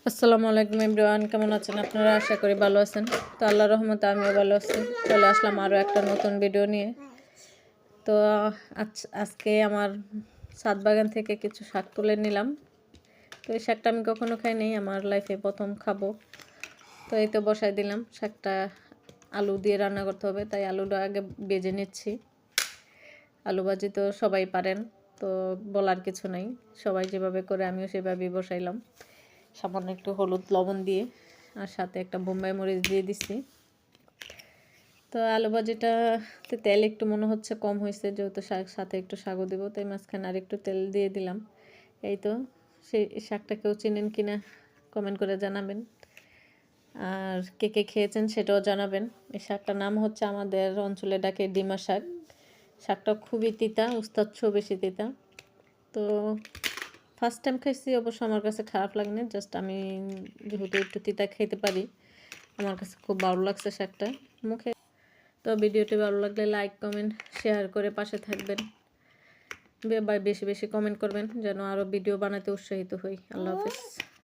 আসসালামু আলাইকুম এভরিওয়ান, কেমন আছেন আপনারা? আশা করি ভালো আছেন। তো আল্লাহর রহমতে আমিও ভালো আছি। চলে আসলাম আরও একটা নতুন ভিডিও নিয়ে। তো আজকে আমার ছাদ বাগান থেকে কিছু শাক তুলে নিলাম। তো এই শাকটা আমি কখনো খাইনি, আমার লাইফে প্রথম খাবো। তো এই তো বসাই দিলাম। শাকটা আলু দিয়ে রান্না করতে হবে, তাই আলুটা আগে বেজে নিচ্ছি। আলু ভাজি তো সবাই পারেন, তো বলার কিছু নাই। সবাই যেভাবে করে আমিও সেভাবেই বসাইলাম। সামান্য একটু হলুদ লবণ দিয়ে আর সাথে একটা বোম্বাই মরিচ দিয়ে দিচ্ছি। তো আলু ভাজিটাতে তেল একটু মনে হচ্ছে কম হয়েছে, যেহেতু সাথে একটু শাকও দেবো, তাই মাঝখানে আর একটু তেল দিয়ে দিলাম। এই তো সেই শাকটা কেউ চিনেন কিনা কমেন্ট করে জানাবেন, আর কে কে খেয়েছেন সেটাও জানাবেন। এই শাকটার নাম হচ্ছে আমাদের অঞ্চলে ডাকে ডিমা শাক। শাকটা খুবই তিতা, উস্তাদ চেয়েও বেশি তিতা। তো ফার্স্ট টাইম খাইছি, অবশ্য আমার কাছে খারাপ লাগেনি। জাস্ট আমি যেহেতু একটু তিতা খেতে পারি, আমার কাছে খুব ভালো লাগছে শাকটা মুখে। তো ভিডিওটি ভালো লাগলে লাইক কমেন্ট শেয়ার করে পাশে থাকবেন, বেশি বেশি কমেন্ট করবেন যেন আরও ভিডিও বানাতে উৎসাহিত হই। আল্লাহ হাফেজ।